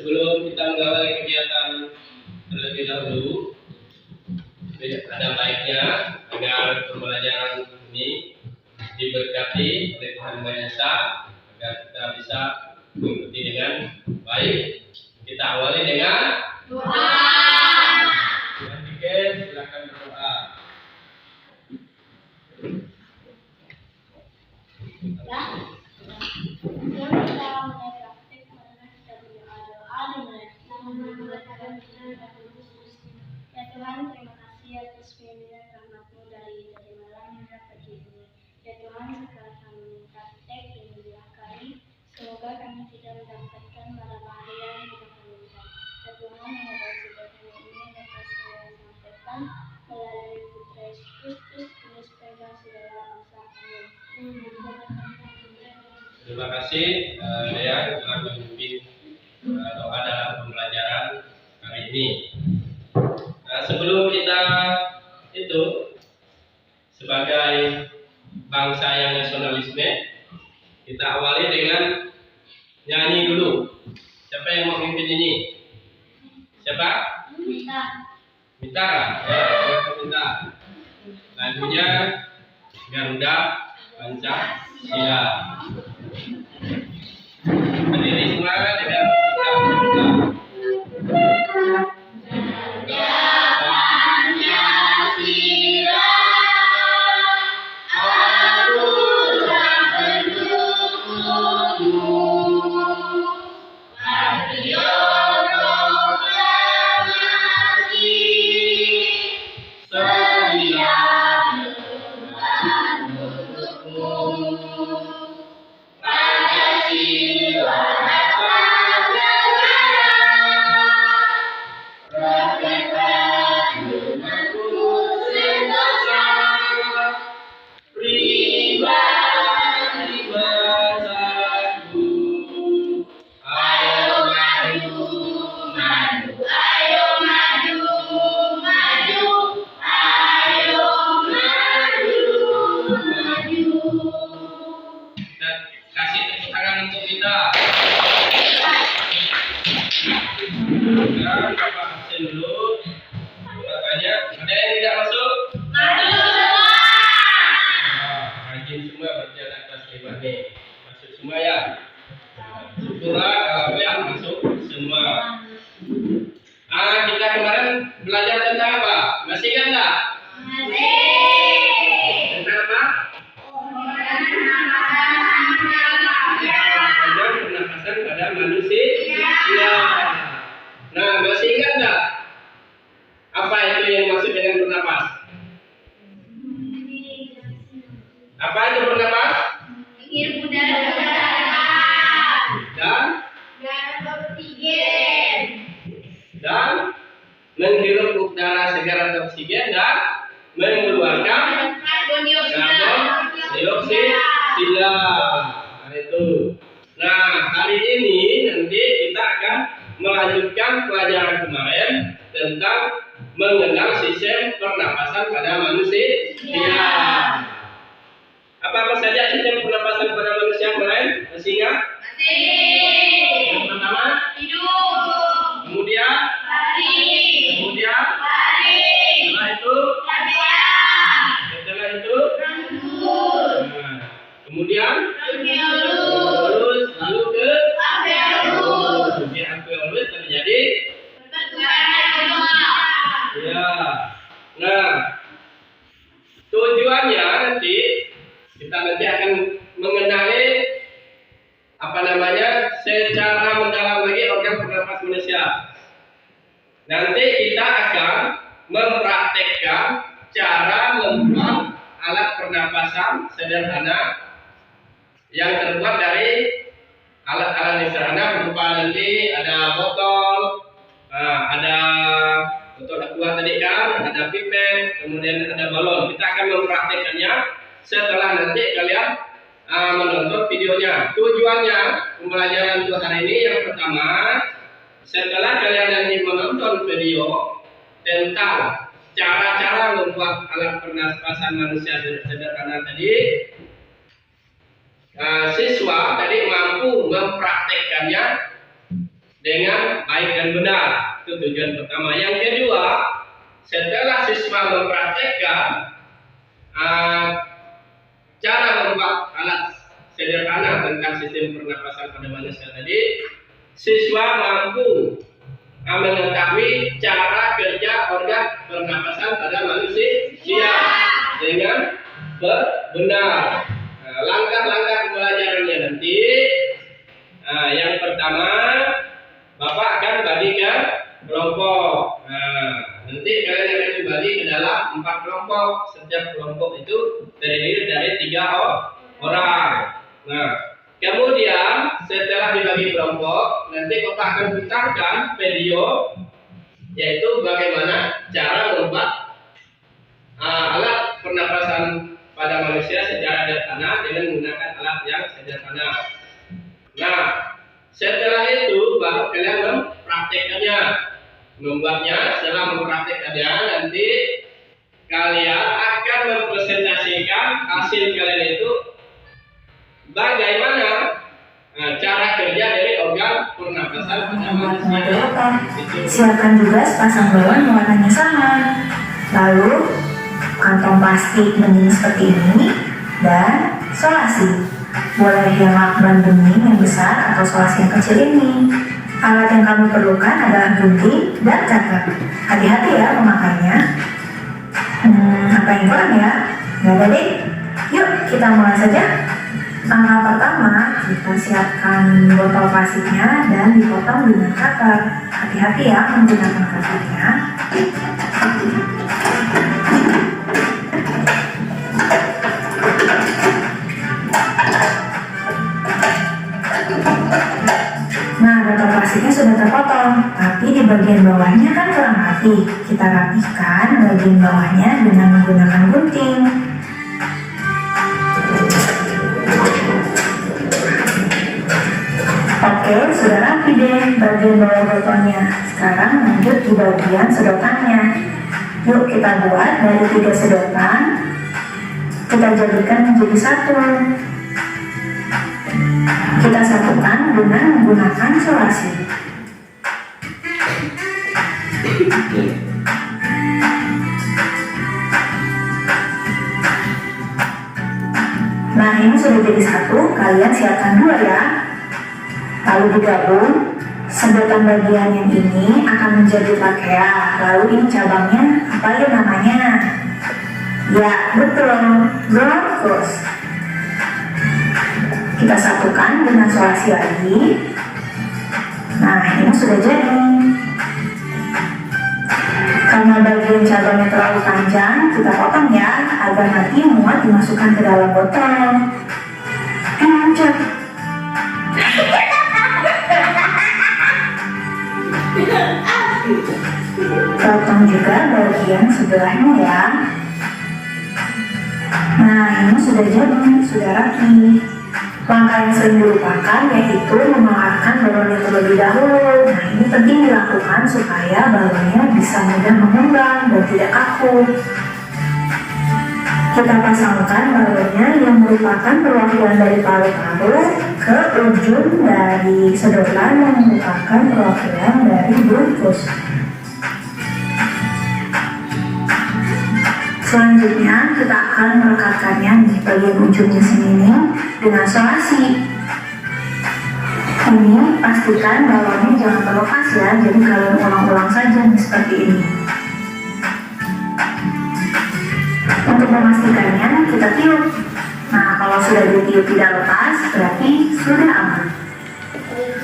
sebelum kita mengawali kegiatan terlebih dahulu, ada baiknya agar pembelajaran ini diberkati oleh Tuhan Yang Maha Esa agar kita bisa mengikuti dengan baik. Kita awali dengan doa. Tuhan dikit, silakan berdoa. Ya Tuhan, terima kasih atas pemberian rahmat-Mu dari malam hingga pagi ini. Ya Tuhan, setelah kami praktek dan berulang kali, semoga kami tidak mendapatkan marah-marah yang kita inginkan. Ya Tuhan, mengubah sederhana ini dapat saya sampaikan melalui Putra Yesus Kristus, Tuhan sebagai segala bangsa. Amin. Terima kasih Dea telah memimpin doa dalam pembelajaran hari ini. Nah, sebelum kita sebagai bangsa yang nasionalisme, kita awali dengan nyanyi dulu. Siapa yang mau memimpin ini? Siapa? Mita. Ya, Mita. Lagunya Garuda Pancasila. Berdiri semua dengan Garuda menghirup udara segar atau oksigen dan mengeluarkan karbon dioksida. Nah, itu. Nah, hari ini nanti kita akan melanjutkan pelajaran kemarin tentang mengenal sistem pernapasan pada manusia. Apa saja sistem pernapasan pada manusia kemarin? Masih ingat? Yang pertama, hidup. Kemudian, setelah itu kemudian terus lalu ke alveolus terjadi ya. Nah, tujuannya nanti kita akan mengenali secara mendalam lagi organ pernapas manusia. Nanti kita akan mempraktekkan cara membuat alat pernapasan sederhana yang terbuat dari alat-alat sederhana berupa nanti ada botol, ada botol aqua tadi kan, ada pipet, kemudian ada balon. Kita akan mempraktekkannya setelah nanti kalian menonton videonya. Tujuannya pembelajaran untuk hari ini yang pertama, setelah kalian nanti menonton video tentang cara-cara membuat alat pernapasan manusia sederhana tadi, siswa tadi mampu mempraktekkannya dengan baik dan benar. Itu tujuan pertama. Yang kedua, setelah siswa mempraktekkan cara membuat alat sederhana tentang sistem pernapasan pada manusia tadi, siswa mampu mengetahui cara kerja organ pernapasan pada manusia dengan benar. Langkah-langkah pembelajarannya nanti, yang pertama Bapak akan bagi ke kelompok. Nanti kalian akan dibagi ke dalam 4 kelompok. Setiap kelompok itu terdiri dari 3 orang. Nah, kemudian setelah dibagi kelompok, nanti Bapak akan putarkan video, yaitu bagaimana cara membuat alat pernapasan pada manusia secara sederhana dengan menggunakan alat yang sederhana. Nah, setelah itu baru kalian mempraktekannya, membuatnya. Setelah mempraktekannya, nanti kalian akan mempresentasikan hasil kalian itu bagaimana cara kerja dari organ pernapasan pada manusia. Siapkan juga sepasang balon warnanya sama. Lalu kantong plastik bening seperti ini dan solasi. Boleh yang lakban bening yang besar atau solasi yang kecil ini. Alat yang kamu perlukan adalah gunting dan cutter. Hati-hati ya memakainya. Apa yang kurang ya? Nggak ada deh. Yuk kita mulai saja. Langkah pertama, kita siapkan botol plastiknya dan dipotong dengan cutter. Hati-hati ya menggunakan cutternya. Nah, botol plastiknya sudah terpotong, tapi di bagian bawahnya kan kurang rapi. Kita rapihkan bagian bawahnya dengan menggunakan gunting. Oke, sudah rapi deh bagian bawah botolnya. Sekarang lanjut di bagian sedotannya. Yuk kita buat dari 3 sedotan. Kita jadikan menjadi 1. Kita satukan dengan menggunakan solasi. Nah, ini sudah jadi 1. Kalian siapkan 2 ya. Lalu digabung. Sedotan bagian yang ini akan menjadi trachea. Lalu ini cabangnya apa ya namanya? Ya, betul, bronkus. Kita satukan dengan solasi lagi. Nah, ini sudah jadi. Karena bagian cabangnya terlalu panjang, kita potong ya, agar nanti muat dimasukkan ke dalam botol. Lanjut. Potong juga bagian sebelahnya ya. Nah, ini sudah jadi, sudah rapi. Langkah yang sering dilupakan yaitu memancarkan balonnya terlebih dahulu. Nah, ini penting dilakukan supaya balonnya bisa mudah mengembang dan tidak kaku. Kita pasangkan balonnya yang merupakan perwakilan dari paru-paru ke ujung dari sedotan yang merupakan perwakilan dari bronkus. Selanjutnya kita akan melekatkannya di bagian ujungnya sini dengan solasi. Ini pastikan balonnya jangan terlepas ya, jadi kalian ulang-ulang saja seperti ini. Untuk memastikannya kita tiup. Nah, kalau sudah ditiup tidak lepas, berarti sudah aman.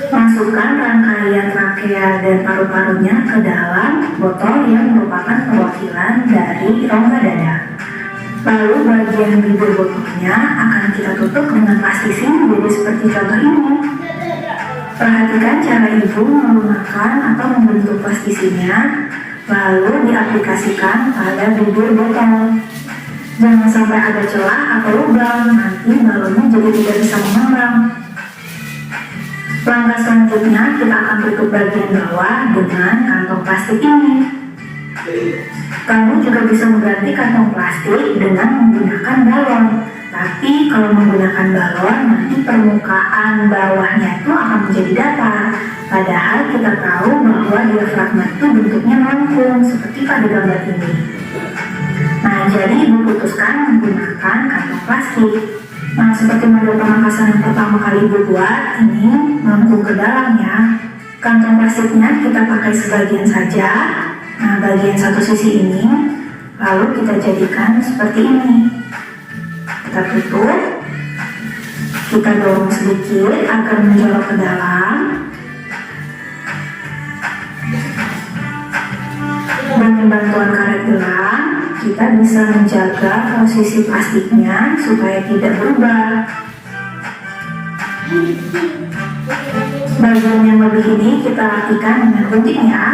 Masukkan rangkaian trachea dan paru-parunya ke dalam botol yang merupakan perwakilan dari rongga dada. Lalu bagian bibir botolnya akan kita tutup dengan plastisin jadi seperti contoh ini. Perhatikan cara ibu menggunakan atau membentuk plastisinnya, lalu diaplikasikan pada bibir botol. Jangan sampai ada celah atau lubang, nanti balonnya jadi tidak bisa mengembang. Langkah selanjutnya kita akan tutup bagian bawah dengan kantong plastik ini. Kamu juga bisa mengganti kantong plastik dengan menggunakan balon. Tapi kalau menggunakan balon, nanti permukaan bawahnya itu akan menjadi datar. Padahal kita tahu bahwa diafragma itu bentuknya melengkung seperti pada gambar ini. Nah, jadi ibu putuskan menggunakan kantong plastik. Nah, seperti model pernapasan yang pertama kali ibu buat, ini melengkung ke dalam ya. Kantong plastiknya kita pakai sebagian saja. Nah, bagian satu sisi ini, lalu kita jadikan seperti ini. Kita tutup, kita dorong sedikit agar menjorok ke dalam. Dengan bantuan karet gelang, kita bisa menjaga posisi plastiknya supaya tidak berubah. Bagian yang lebih ini kita rapikan dengan gunting ya.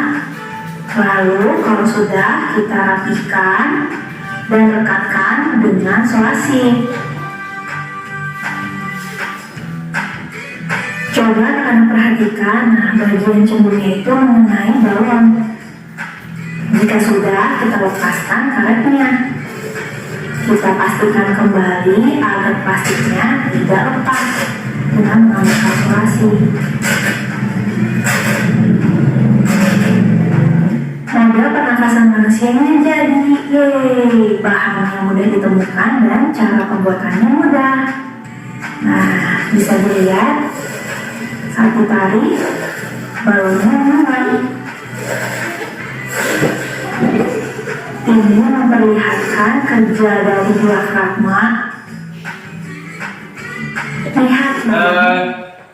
Lalu kalau sudah, kita rapikan dan rekatkan dengan solasi. Coba kalian perhatikan, nah bagian cembungnya itu mengenai balon. Jika sudah, kita lepaskan karetnya. Kita pastikan kembali agar plastiknya tidak lepas dengan menambahkan solasi. Model pernafasan manusianya jadi. Yeay, bahannya mudah ditemukan dan cara pembuatannya mudah. Nah, bisa dilihat saat ditarik, balonnya mulai. Ini memperlihatkan kerja dari diafragma. Lihat.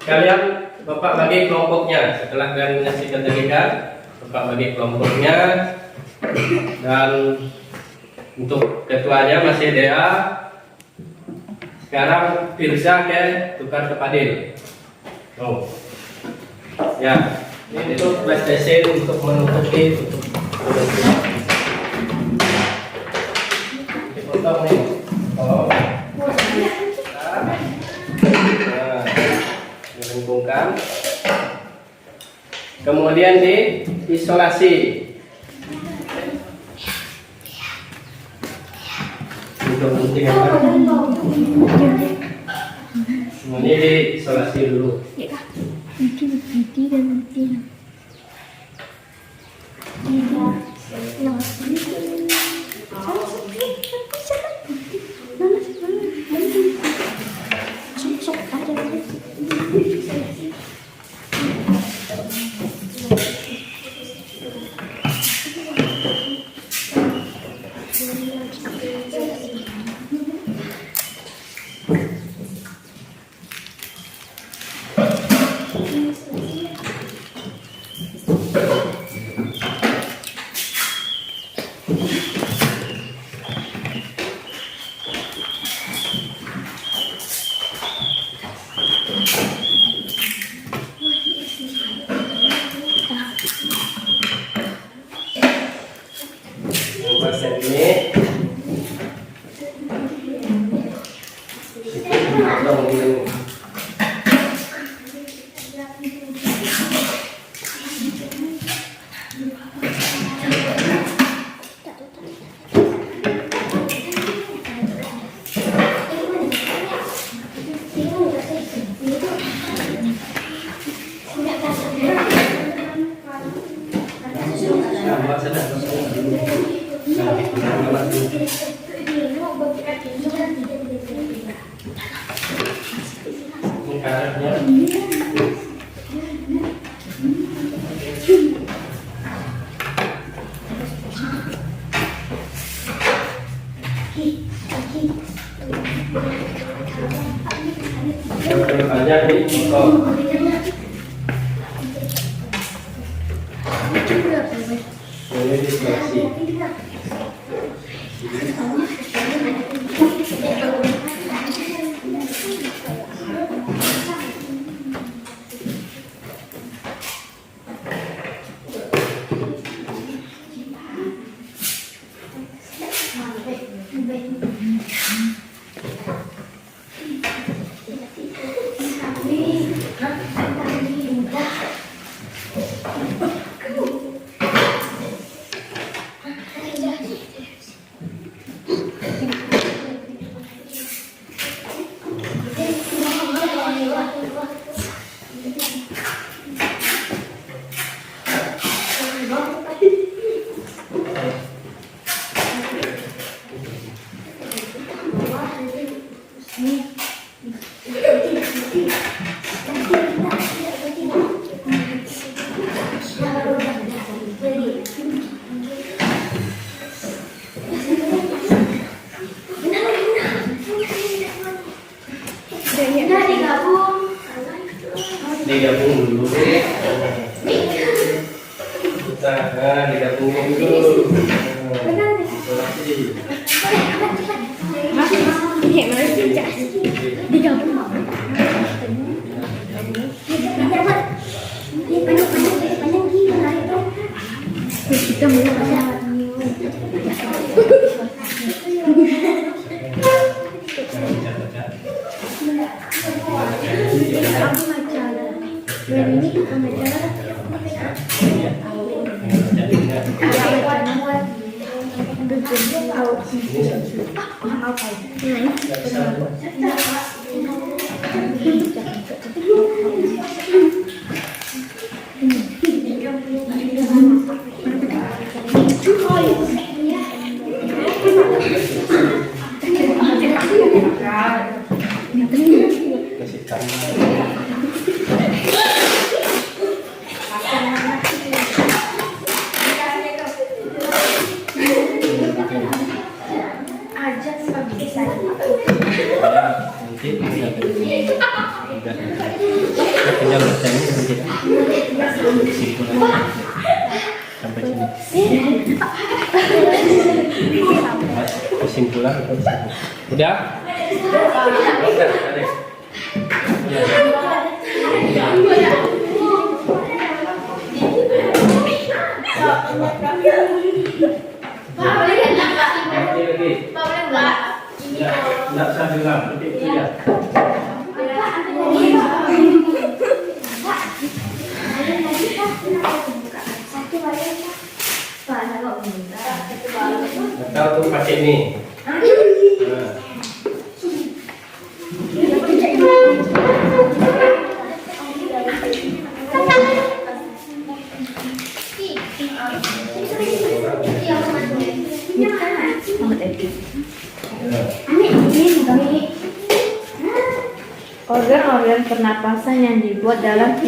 Kalian Bapak bagi kelompoknya setelah kalian menyaksikan tadi kan, Bapak bagi kelompoknya, dan untuk ketuanya masih Dea. Sekarang Firza tukar ke Fadil. Oh, ya, ini itu flash design untuk menutupi dipotong nih. Oh, nah, dilengkungkan. Kemudian diisolasi. Untuk gunting apa? Ini diisolasi dulu. Nah, digabungin dulu. Isolasi. Kasih sampai sini. Kesimpulan udah? Udah, ada. Enggak usah bilang, begitu ya. Tahu tuh pakai ini. Nah. Organ-organ pernapasan yang dibuat dalam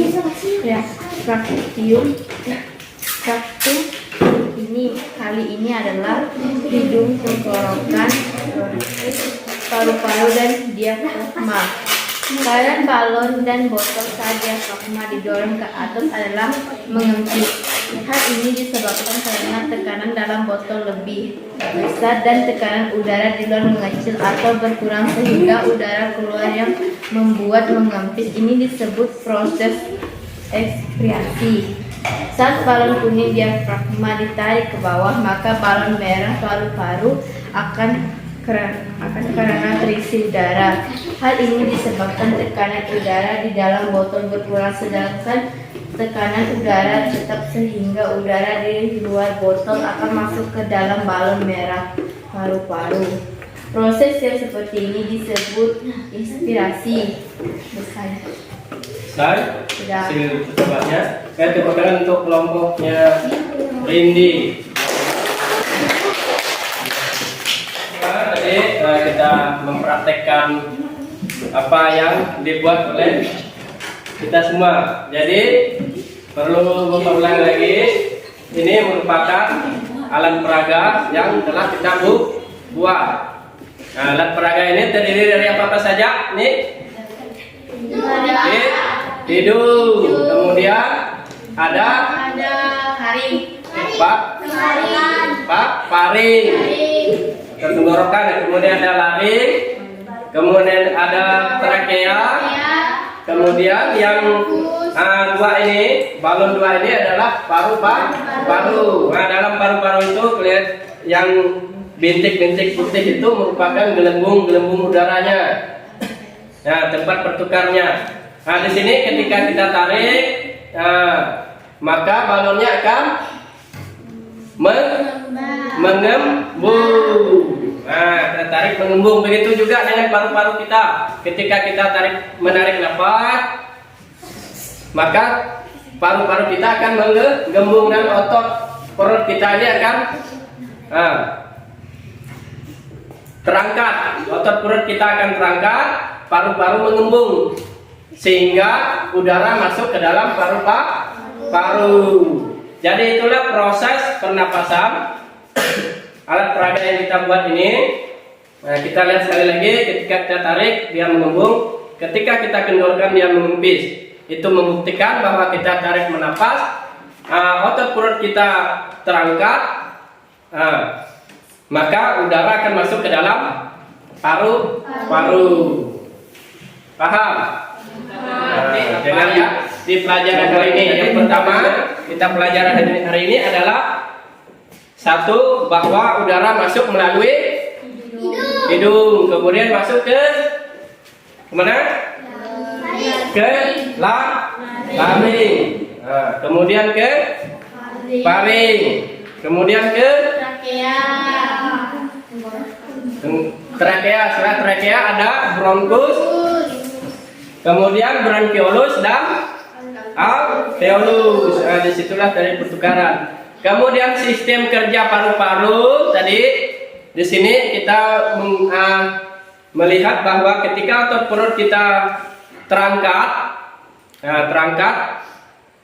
traktum ini kali ini adalah hidung, tenggorokan, paru-paru dan diafragma. Tekanan balon dan botol saat diafragma didorong ke atas adalah mengempis. Hal ini disebabkan karena tekanan dalam botol lebih besar dan tekanan udara di luar mengecil atau berkurang sehingga udara keluar yang membuat mengempis. Ini disebut proses ekspirasi. Saat balon kuning diafragma ditarik ke bawah, maka balon merah paru-paru akan karena terisi udara. Hal ini disebabkan tekanan udara di dalam botol berkurang sedangkan tekanan udara tetap sehingga udara di luar botol akan masuk ke dalam balon merah paru-paru. Proses yang seperti ini disebut inspirasi. Saya Sudah. hasil percobaannya. Saya cobakan untuk kelompoknya Rindi. Tadi kita mempraktekkan apa yang dibuat oleh kita semua. Jadi perlu mengulang lagi. Ini merupakan alat peraga yang telah kita buat. Nah, alat peraga ini terdiri dari apa saja? Nih, hidung. Kemudian ada haring, paring. Tenggorokan, kemudian ada laring, kemudian ada trakea, kemudian yang dua ini, balon dua ini adalah paru-paru. Nah, dalam paru-paru itu kelihatan yang bintik-bintik putih itu merupakan gelembung udaranya. Nah, tempat pertukarnya. Nah, di sini ketika kita tarik, maka balonnya akan mengembung. Nah, kita tarik mengembung. Begitu juga dengan paru-paru kita. Ketika kita menarik nafas, maka paru-paru kita akan menggembung dan otot perut kita ini akan terangkat. Otot perut kita akan terangkat, paru-paru mengembung sehingga udara masuk ke dalam paru-paru. Jadi itulah proses pernapasan alat peraga yang kita buat ini. Nah, kita lihat sekali lagi, ketika kita tarik dia mengembung, ketika kita kendorkan dia mengempis. Itu membuktikan bahwa kita tarik menapas, otot perut kita terangkat, maka udara akan masuk ke dalam paru-paru. Paham? Dengan ya di pelajaran hari ini, yang pertama kita pelajaran hari ini adalah satu, bahwa udara masuk melalui hidung, kemudian masuk ke mana? Ke laring, kemudian ke paring, kemudian ke trakea. Setelah trakea ada bronkus, kemudian bronkiolus dan alveolus. Disitulah dari pertukaran. Kemudian sistem kerja paru-paru tadi, di sini kita melihat bahwa ketika otot perut kita terangkat,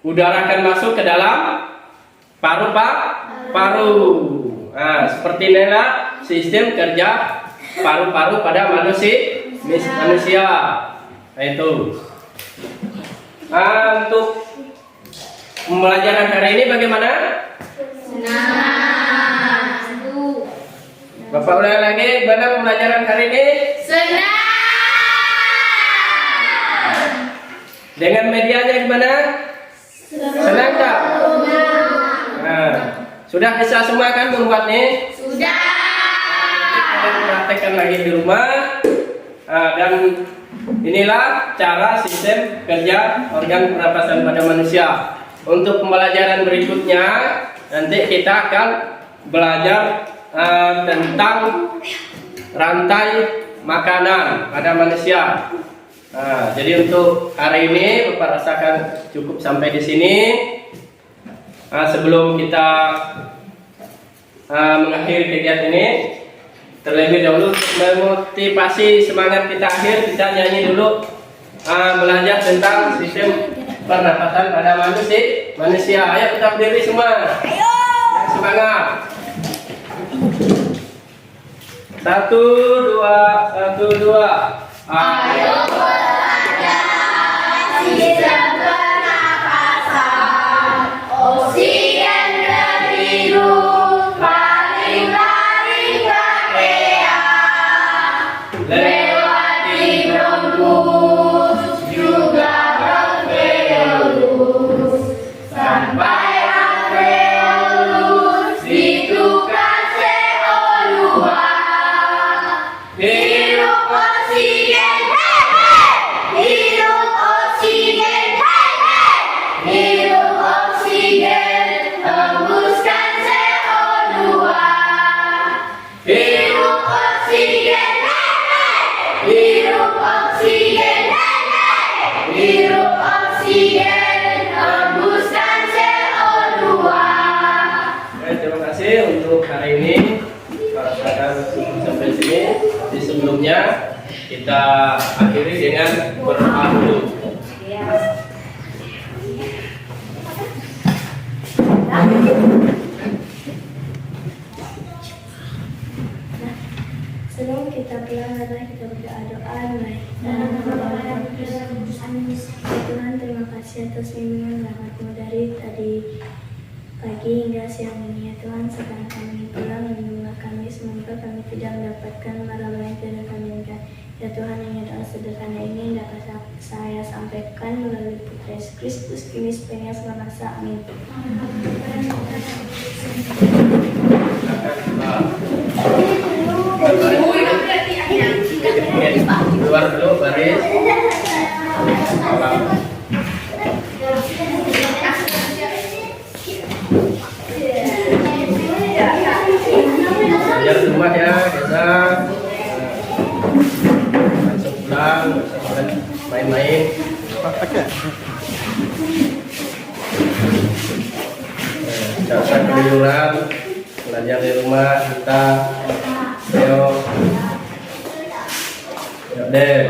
udara akan masuk ke dalam paru-paru. Seperti inilah sistem kerja paru-paru pada manusia. Nah, itu. Untuk pembelajaran hari ini bagaimana? Bapak ulang lagi, bagaimana pembelajaran hari ini? Dengan medianya gimana? Senang tak? Sudah bisa semua kan membuatnya? Sudah. Kita praktekkan lagi di rumah. Dan inilah cara sistem kerja organ pernapasan pada manusia. Untuk pembelajaran berikutnya, nanti kita akan belajar tentang rantai makanan pada manusia. Jadi untuk hari ini Bapak rasakan cukup sampai di sini. Sebelum kita mengakhiri kegiatan ini, terlebih dahulu memotivasi semangat kita akhir, kita nyanyi dulu belajar tentang sistem pernapasan pada manusia. Ayo kita berdiri semua. Ayo. Semangat. 1, 2. Ayo belajar sistem pernapasan. Oksigen terhirup paling trakea, lewati bronkus juga bronkiolus sampai alveolus, ditukar CO2. Hirup oksigen, hirup oksigen, hirup oksigen, hembuskan CO2. Hirup oksigen, hirup oksigen, hirup oksigen, hembuskan CO2. Terima kasih untuk hari ini. Sampai sini. Di sebelumnya kita akhiri dengan berdoa dulu. Sebelum kita pulang, kita berdoa. Tuhan, terima kasih atas bimbingan rahmat-Mu dari tadi pagi hingga siang ini. Ya Tuhan, sekarang kami pulang, lindungilah kami, semoga kami tidak mendapatkan marah yang tidak kami inginkan. Ya Tuhan, yang doa sederhana ini dapat saya sampaikan melalui Putra Yesus Kristus, kini sepenuhnya selamanya. Amin. Keluar dulu baris. Belajar di rumah ya, biasa. Masuk pulang, main-main. Jangan keliruan, belajar di rumah kita. Ayo. Ya deh.